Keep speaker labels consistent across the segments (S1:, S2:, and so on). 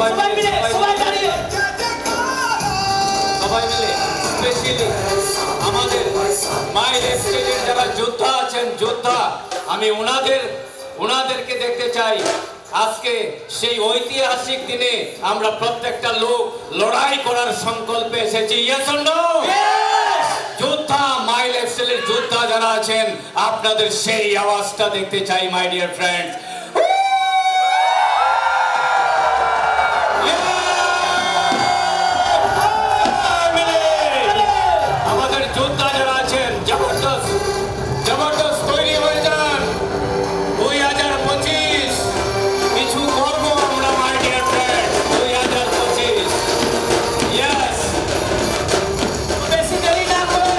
S1: Specially আমাদের mile স্টেজের যারা যোদ্ধা আছেন, যোদ্ধা, আমি ওনাদেরকে দেখতে চাই। আজকে সেই ঐতিহাসিক দিনে আমরা প্রত্যেকটা লোক লড়াই করার সংকল্পে এসেছি। Yes or no? যোদ্ধা, মাইল এক্সেলের যোদ্ধা যারা আছেন, আপনাদের সেই আওয়াজটা দেখতে চাই মাই ডিয়ার ফ্রেন্ডস। আমাদের যোদ্ধা যারা আছেন, জবরদস্ত জবরদস্ত তৈরি হয়ে যান। 2025 কিছু করবো আমরা মাই ডিয়ার ফ্রেন্ডস। 2025 ইয়েস।
S2: বেশি দেরি না করে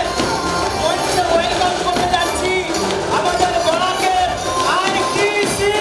S2: মঞ্চে ওয়েলকাম করতে যাচ্ছি আমাদের বলাকের আরটিসি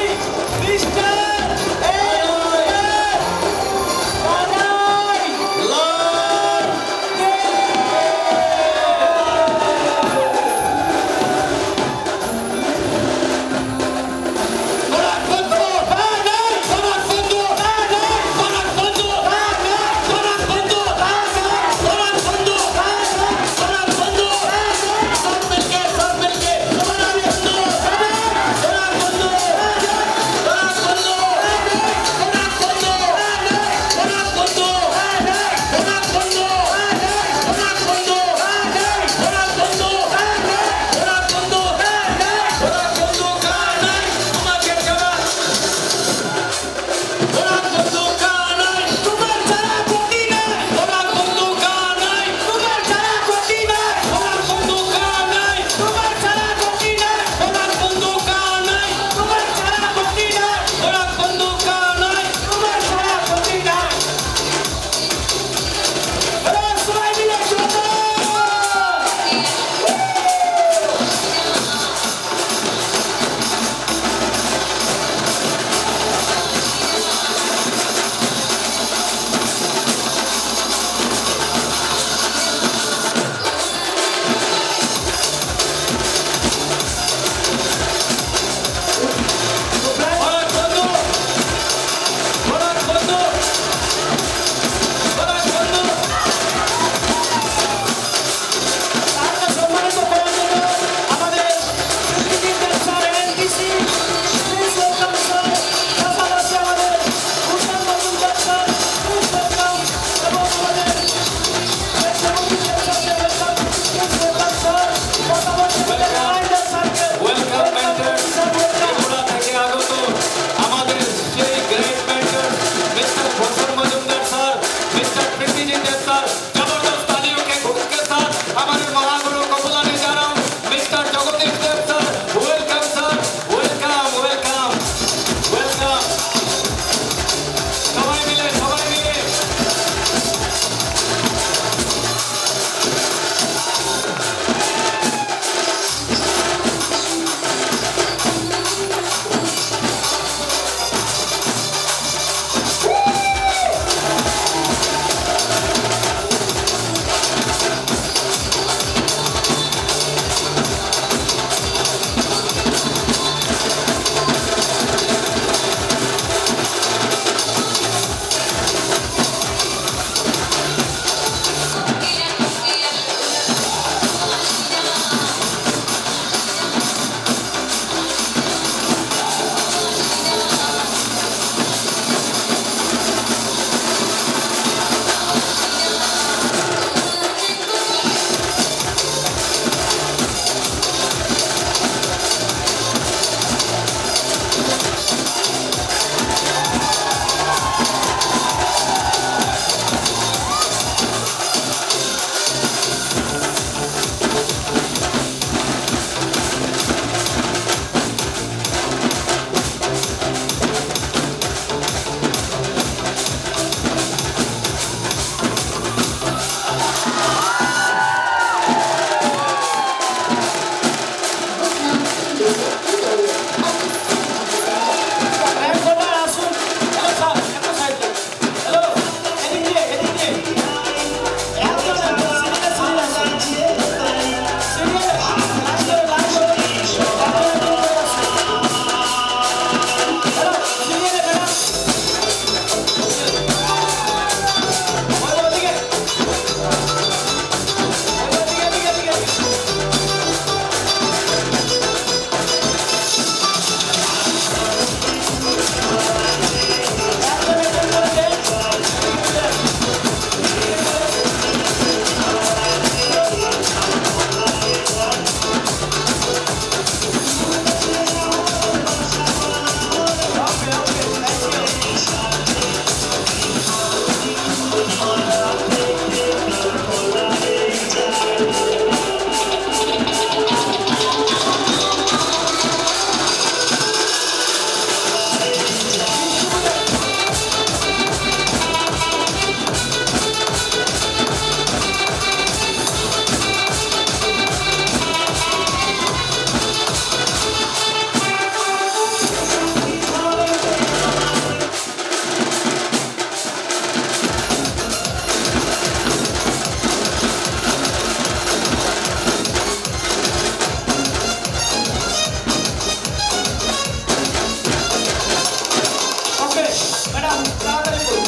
S2: তাড়াতাড়ি করুন।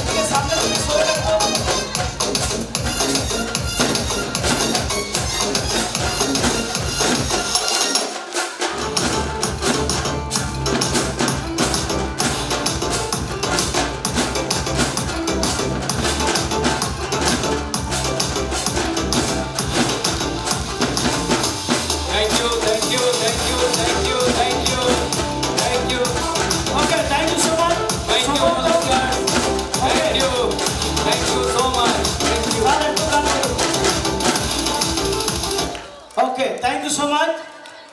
S2: ঠিক আছে, সামনে থেকে সরে রাখুন।
S1: Thank you, thank you, thank you, thank you, thank you, thank you,
S2: Okay, thank you so much.
S1: thank you, volunteers. Thank you so much, thank you.
S2: Okay, thank you so much.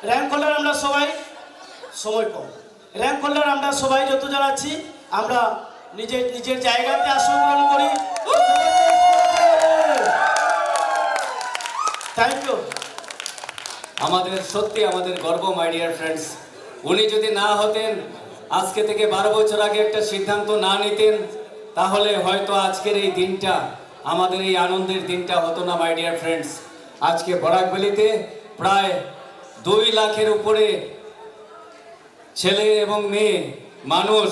S2: Rank holder আমরা সবাই, সময় কম, rank holder আমরা সবাই যত যারা আছি আমরা নিজের নিজের জায়গাতে আসন গ্রহণ করি। Thank you.
S1: আমাদের সত্যি আমাদের গর্ব মাই ডিয়ার ফ্রেন্ডস। উনি যদি না হতেন, আজকে থেকে 12 বছর আগে একটা সিদ্ধান্ত না নিতেন, তাহলে হয়তো আজকের এই দিনটা, আমাদের এই আনন্দের দিনটা হতো না মাই ডিয়ার ফ্রেন্ডস। আজকে বরাকভ্যালিতে প্রায় 2 লাখের উপরে ছেলে এবং মেয়ে মানুষ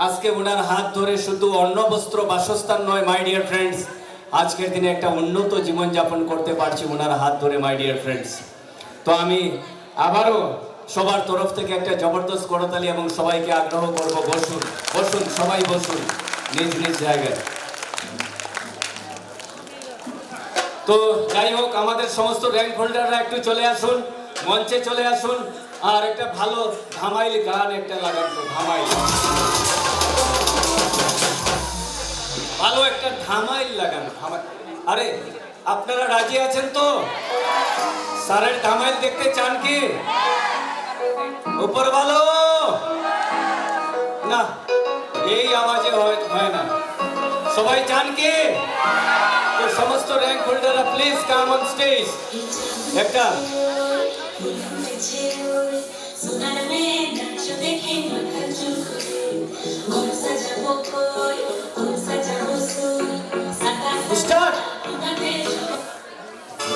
S1: আজকে ওনার হাত ধরে শুধু অন্ন বস্ত্র বাসস্থান নয় মাই ডিয়ার ফ্রেন্ডস, আজকের দিনে একটা উন্নত জীবনযাপন করতে পারছি ওনার হাত ধরে মাই ডিয়ার ফ্রেন্ডস। তো আমি আবারও সবার তরফ থেকে একটা জবরদস্ত করতালি এবং সবাইকে আগ্রহ করব, বসুন বসুন সবাই বসুন নিজ নিজ জায়গায়। তো যাই হোক, আমাদের সমস্ত র্যাঙ্ক হোল্ডাররা একটু চলে আসুন, মঞ্চে চলে আসুন, আর একটা ভালো ধামাইল গান একটা লাগান তো, ধামাইল, ভালো একটা ধামাইল লাগান। আরে আপনারা রাজি আছেন তো? স্যারের ধামাইল দেখতে চান কি? উপর ভালো না, এই আওয়াজে হয় না। সবাই চান কি? তো সমস্ত র্যাঙ্ক হোল্ডাররা প্লিজ কাম অন স্টেজ। একটা
S2: start.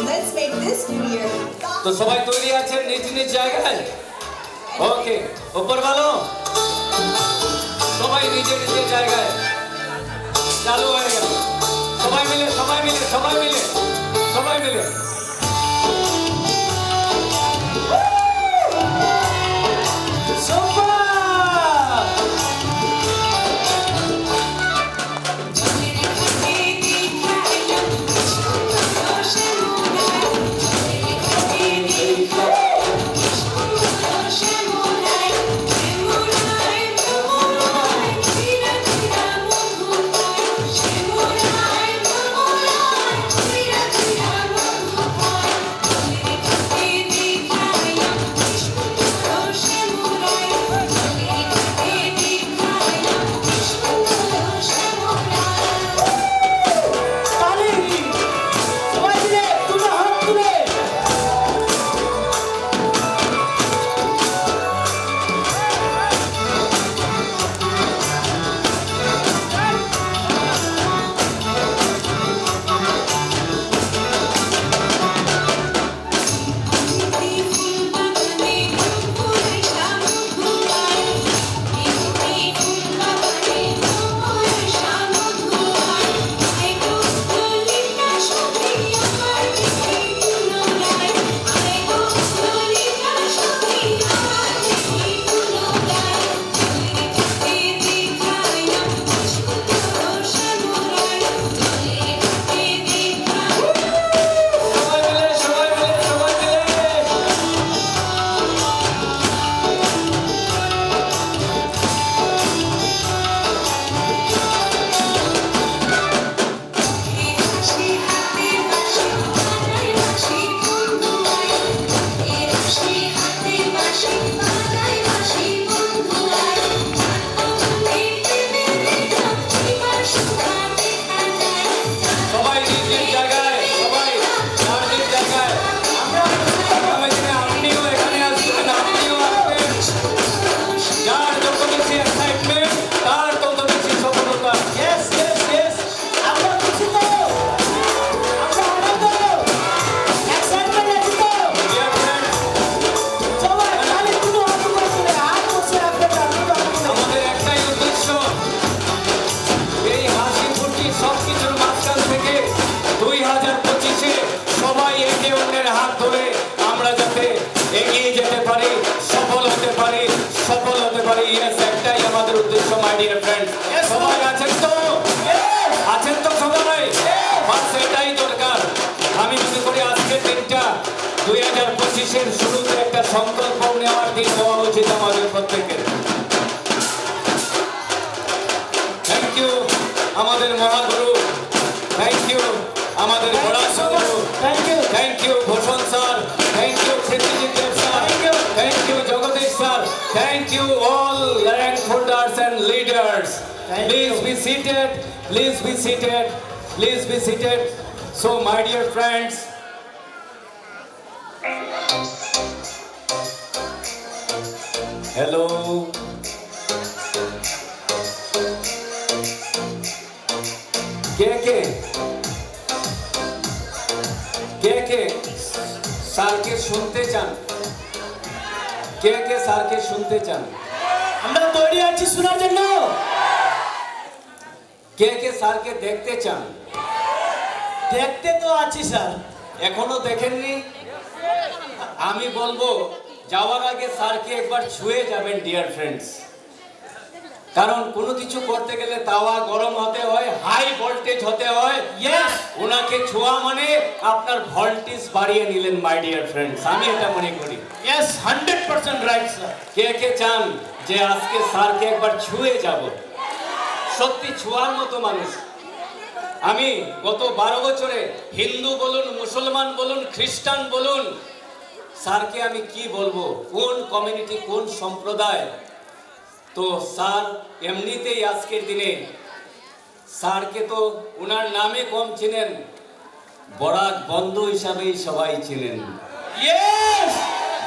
S3: Let's make this new year.
S1: তো সবাই তৈরি আছেন নিজ নিজ জায়গায়? ওকে, উপর ভালো, সবাই নিজের নিজের জায়গায়। চালু হয়ে গেল, সবাই মিলে সবাই মিলে সবাই মিলে সবাই মিলে। পারি, ইয়েস, একটাই আমাদের উদ্দেশ্য my dear friend.
S2: Yes, sir.
S1: সবাই আছেন তো? আছেন তো সবাই? বাস এটাই দরকার। আমি মনে করি আজকের দিনটা 2025-এর শুরুতে একটা সংকল্প নেওয়ার দিন হওয়া উচিত আমাদের প্রত্যেকের। থ্যাংক ইউ আমাদের মহাগুরু, থ্যাংক ইউ আমাদের বড়া গুরু,
S2: thank you.
S1: Thank you Bhushan sir, thank you Prithwijit Deb sir, thank you Jagadish sir, thank you all rank holders and leaders.
S2: Thank
S1: Please
S2: you.
S1: be seated, please be seated, please be seated. So my dear friends, hello. কে কে কে কে স্যারকে শুনতে চান? কে কে স্যারকে শুনতে চান?
S2: আমরা তৈরি আছি শোনার জন্য।
S1: কে কে স্যারকে দেখতে চান?
S2: দেখতে তো আছি স্যার।
S1: এখনো দেখেননি? আমি বলবো যাওয়ার আগে স্যারকে একবার ছুঁয়ে যাবেন ডিয়ার ফ্রেন্ডস। কারণ কোনো কিছু করতে গেলে তাওয়া গরম হতে হয়, হাই ভোল্টেজ হতে হয়।
S2: ইয়েস।
S1: ওনাকে ছোঁয়া মানে আপনার ভোল্টেজ বাড়িয়ে নিলেন মাই ডিয়ার ফ্রেন্ডস, আমি এটা মনে করি।
S2: Yes, 100% right sir.
S1: কে কে চান যে আজকে স্যারকে একবার ছুঁয়ে যাব? সত্যি ছোঁয়ার মতো মানুষ। আমি গত 12 বছরে হিন্দু বলুন, মুসলমান বলুন, খ্রিস্টান বলুন, স্যারকে আমি কি বলবো, কোন কমিউনিটি, কোন সম্প্রদায়, তো স্যার এমনিতেই আজকের দিনে স্যারকে তো ওনার নামে কম চিনেন, বরাক বন্ধু হিসাবেই সবাই চিনেন।
S2: ইয়েস।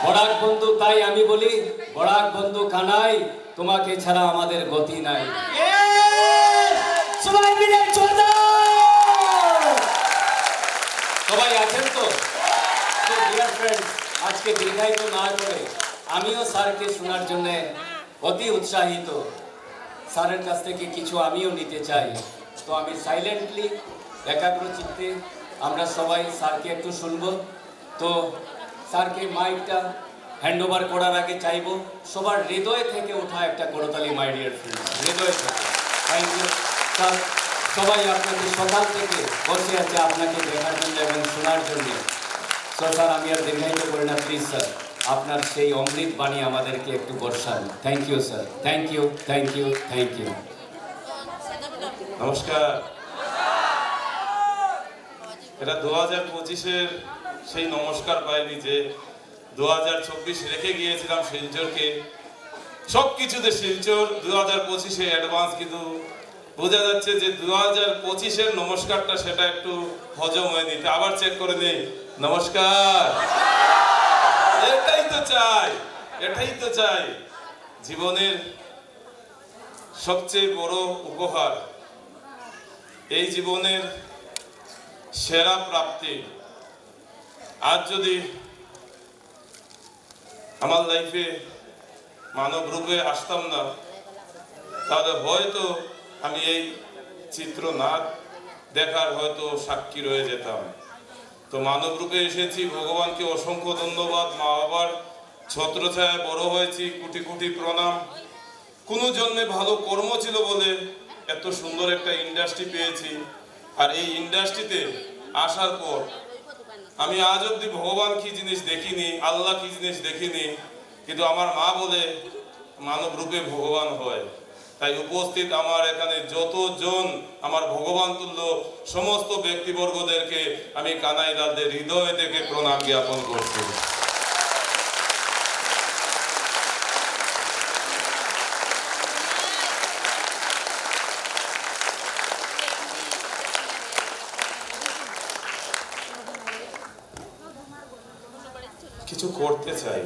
S1: বরাক বন্ধু, তাই আমি বলি বরাক বন্ধু কানাই, তোমাকে ছাড়া আমাদের গতি নাই।
S2: ইয়েস। সবাই মিলে চলো।
S1: সবাই আছেন তো? ডিয়ার ফ্রেন্ডস, আজকে দীর্ঘায়িত না করে আমিও স্যারকে শোনার জন্য অতি উৎসাহিত। স্যারের কাছ থেকে কিছু আমিও নিতে চাই। তো আমি সাইলেন্টলি একাগ্র চিত্তে আমরা সবাই স্যারকে একটু শুনবো। তো স্যারকে মাইকটা হ্যান্ড ওভার করার আগে চাইবো সবার হৃদয় থেকে ওঠা একটা করতালি মাই ডিয়ার ফ্রেন্ডস, হৃদয় থেকে। Thank you sir. সবাই আপনাকে সকাল থেকে বসে আছে আপনাকে দেখার জন্য এবং শোনার জন্য। তো স্যার আমি আর দীর্ঘায়িত করি না, প্লিজ স্যার আপনার সেই অমৃত বাণী আমাদেরকে একটু বর্ষান। Thank you sir, thank you, thank you, thank you.
S4: নমস্কার। এটা 2025-এর সেই নমস্কার পাইনি যে 2024 রেখে গিয়েছিলাম শিলচরকে, সব কিছুতে শিলচর 2025-এ অ্যাডভান্স, কিন্তু বোঝা যাচ্ছে যে 2025-এর নমস্কারটা সেটা একটু হজম হয়নি। তা আবার চেক করে নেই। নমস্কার। এটাই তো চাই, এটাই তো চাই। জীবনের সবচেয়ে বড় উপহার, এই জীবনের সেরা প্রাপ্তি। আজ যদি আমার লাইফে মানব রূপে আসতাম না, তাহলে হয়তো আমি এই চিত্র না দেখার হয়তো সাক্ষী রয়ে যেতাম। তো মানব রূপে এসেছি, ভগবানকে অসংখ্য ধন্যবাদ। মা বাবার ছত্রছায়ায় বড় হয়েছি, কোটি কোটি প্রণাম। কোনো জন্মে ভালো কর্ম ছিল বলে এত সুন্দর একটা ইন্ডাস্ট্রি পেয়েছি। আর এই ইন্ডাস্ট্রিতে আসার পর আমি আজ অব্দি ভগবান কি জিনিস দেখিনি, আল্লাহ কি জিনিস দেখিনি, কিন্তু আমার মা বলে মানব রূপে ভগবান হয়। তাই উপস্থিত আমার এখানে যতজন আমার ভগবান তুল্য সমস্ত ব্যক্তিবর্গদেরকে আমি কানাইলালদের হৃদয় থেকে প্রণাম জ্ঞাপন করছি। কিছু করতে চাই,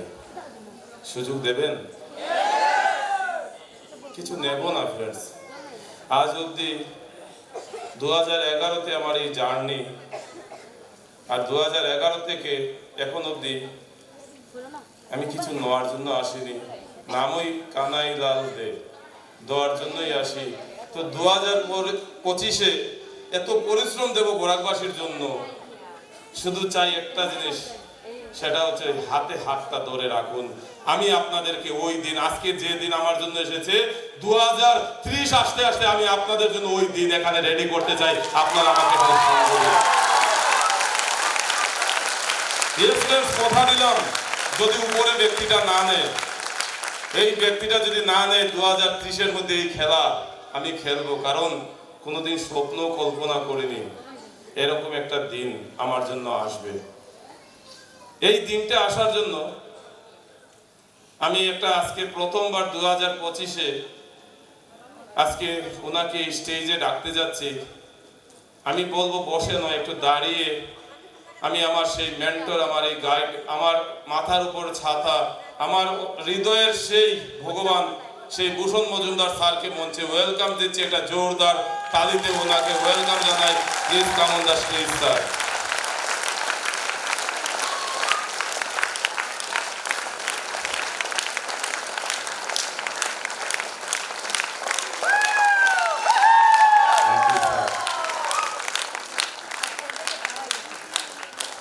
S4: সুযোগ দেবেন? কিছু নেব না ফ্রেন্ডস। আজ অব্দি 2011-তে আমার এই জার্নি, আর 2011 থেকে এখন অব্দি আমি কিছু নেওয়ার জন্য আসিনি। নামই কানাইলাল দে, দেওয়ার জন্যই আসি। তো 2025-এ এত পরিশ্রম দেব বরাকবাসীর জন্য। শুধু চাই একটা জিনিস, সেটা হচ্ছে হাতে হাতটা ধরে রাখুন। আমি আপনাদেরকে ওই দিন, আজকে যে দিন আমার জন্য এসেছে 2030 আসতে আসতে আমি আপনাদের জন্য ওই দিন এখানে রেডি করতে চাই। আপনারা আমাকে কথা দিলাম, যদি উপরে ব্যক্তিটা না নেয়, এই ব্যক্তিটা যদি না নেয় 2030-এর মধ্যে এই খেলা আমি খেলবো, কারণ কোনোদিন স্বপ্ন কল্পনা করিনি এরকম একটা দিন আমার জন্য আসবে। এই দিনটা আসার জন্য আমি একটা আজকে প্রথমবার 2025-এ আজকে ওনাকে স্টেজে ডাকতে যাচ্ছি। আমি বলবো বসে নয়, একটু দাঁড়িয়ে আমি আমার সেই মেন্টর, আমার এই গাইড, আমার মাথার উপর ছাতা, আমার হৃদয়ের সেই ভগবান, সেই ভূষণ মজুমদার স্যারকে মঞ্চে ওয়েলকাম দিচ্ছি। একটা জোরদার তালিতে ওনাকে ওয়েলকাম জানাই। Please come on the stage sir.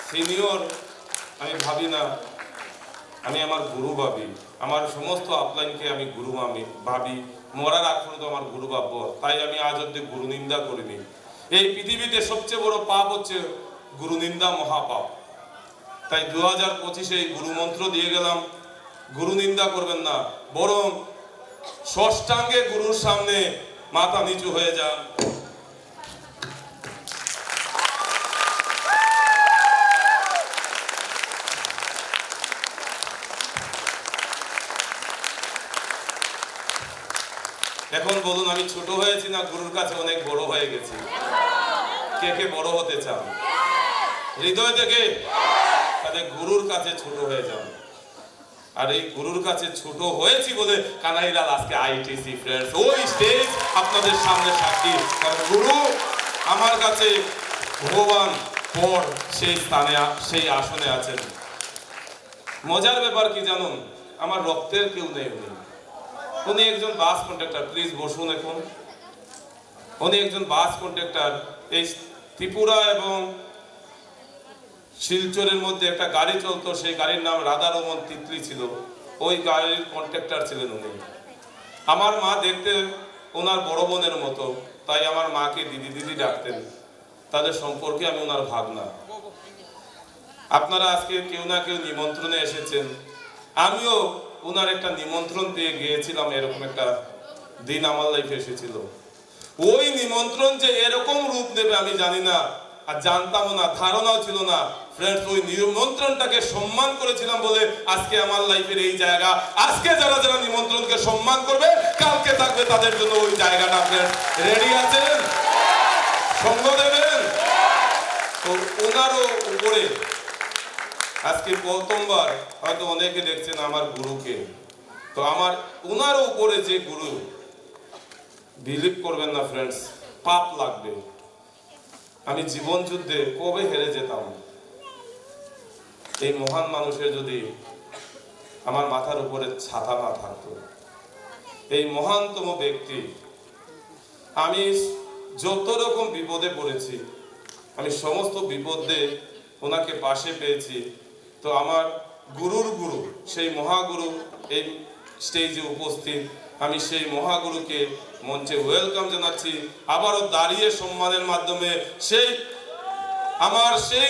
S4: Senior আমি ভাবি না, আমি আমার গুরু ভাবি। আমার সমস্ত আপলাইনকে আমি গুরু ভাবি, মরার আগ পর্যন্ত আমার গুরু ভাববো। তাই আমি আজ অব্দি গুরু নিন্দা করিনি। এই পৃথিবীতে সবচেয়ে বড় পাপ হচ্ছে গুরু নিন্দা, মহাপাপ। তাই 2025-এ এই গুরু মন্ত্র দিয়ে গেলাম, গুরু নিন্দা করবেন না, বরং ষষ্ঠাঙ্গে গুরুর সামনে মাথা নিচু হয়ে যান। এখন বলুন, আমি ছোট হয়েছি না গুরুর কাছে অনেক বড় হয়ে গেছি? কে কে বড় হতে চান হৃদয় থেকে? তাদের গুরুর কাছে ছোট হয়ে যান। আর এই গুরুর কাছে ছোট হয়েছি বলে কানাইলাল আজকে আইটিসি ফ্রেন্ডস ওই স্টেজ আপনাদের সামনে সাক্ষী। কারণ গুরু আমার কাছে ভগবান পর সেই স্থানে, সেই আসনে আছেন। মজার ব্যাপার কি জানুন, আমার রক্তের কেউ নেই। উনি একজন বাস কন্ডাক্টর। প্লিজ বসুন। এখন উনি একজন বাস কন্ডাক্টর। এই ত্রিপুরা এবং শিলচরের মধ্যে একটা গাড়ি চলতো, সেই গাড়ির নাম রাধারমন তিতলি ছিল। ওই গাড়ির কন্ডাক্টর ছিলেন উনি। আমার মা দেখতে ওনার বড় বোনের মতো, তাই আমার মাকে দিদি দিদি ডাকতেন। তাদের সম্পর্কে আমি ওনার ভাগনা। আপনারা আজকে কেউ না কেউ নিমন্ত্রণে এসেছেন। আমিও ওনার একটা নিমন্ত্রণ পেয়ে গিয়েছিলাম। এরকম একটা দিন আমার লাইফে এসেছিল। ওই নিমন্ত্রণ যে এরকম রূপ নেবে আমি জানি না, আর জানতামও না, ধারণাও ছিল না। ফ্রেন্ডস, ওই নিমন্ত্রণটাকে সম্মান করেছিলাম বলে আজকে আমার লাইফের এই জায়গা। আজকে যারা যারা নিমন্ত্রণকে সম্মান করবে, কালকে থাকবে তাদের জন্য ওই জায়গাটা। ফ্রেন্ডস, রেডি আছেন? সঙ্গ দেবেন তো? ওনারও উপরে আজকে প্রথমবার হয়তো অনেকে দেখছেন আমার গুরুকে, তো আমার ওনারও উপরে যে গুরু, বিলিভ করবেন না ফ্রেন্ডস, পাপ লাগবে। আমি জীবন যুদ্ধে কবে হেরে যেতাম এই মহান মানুষের যদি আমার মাথার উপরে ছাতা না থাকতো। এই মহানতম ব্যক্তি, আমি যত রকম বিপদে পড়েছি, আমি সমস্ত বিপদে ওনাকে পাশে পেয়েছি। তো আমার গুরুর গুরু, সেই মহাগুরু এই স্টেজে উপস্থিত। আমি সেই মহাগুরুকে মঞ্চে ওয়েলকাম জানাচ্ছি। আবারও দাঁড়িয়ে সম্মানের মাধ্যমে সেই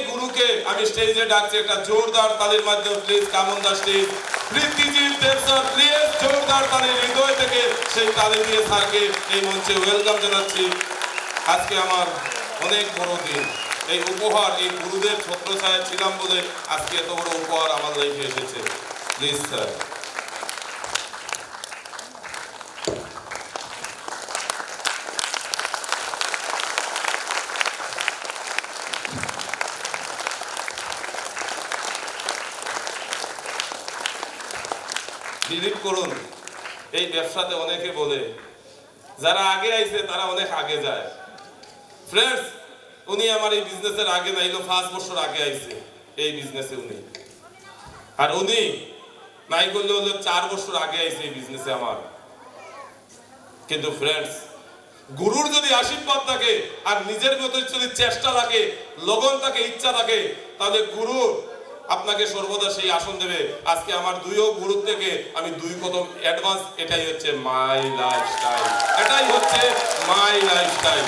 S4: গুরুকে আমি স্টেজে ডাকছি। একটা জোরদার তালির মাধ্যমে please come on the stage. Pritijit Deb sir, please জোরদার তালি, হৃদয় থেকে সেই তালি দিয়ে স্যারকে এই মঞ্চে ওয়েলকাম জানাচ্ছি। আজকে আমার অনেক বড় দিন। এই উপহার, এই গুরুদের ছত্রছায়া ছিলাম বলে আজকে এত বড় উপহার আমার লাইফে এসেছে। Please sir. বিলিভ করুন, এই ব্যবসাতে অনেকে বলে যারা আগে আইছে তারা অনেক আগে যায়। ফ্রেন্ডস, উনি আমার এই বিজনেসের আগে নাইলো 5 বছর আগে আইছে এই বিজনেসে উনি। আর উনি নাই করলে হলো 4 বছর আগে আইছে এই বিজনেসে আমার। কিন্তু ফ্রেন্ডস, গুরুর যদি আশীর্বাদ থাকে আর নিজের মতো যদি চেষ্টা থাকে, লগন থাকে, ইচ্ছা থাকে, তাহলে গুরু আপনাকে সর্বদা সেই আসন দেবে। আজকে আমার দুইও গুরুর থেকে আমি 2 কদম অ্যাডভান্স। এটাই হচ্ছে মাই লাইফস্টাইল, এটাই হচ্ছে মাই লাইফস্টাইল।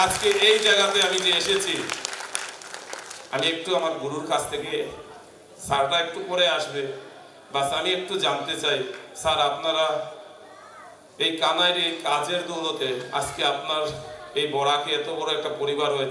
S4: আজকে এই জায়গাতে আমি যে এসেছি, আমি একটু আমার গুরুর কাছ থেকে, স্যারটা একটু পরে আসবে, বাস আমি একটু জানতে চাই স্যার, আপনারা এই কানাইয়ের এই কাজের দৌলতে আজকে আপনার এই বরাকে এত বড় একটা পরিবার হয়েছে।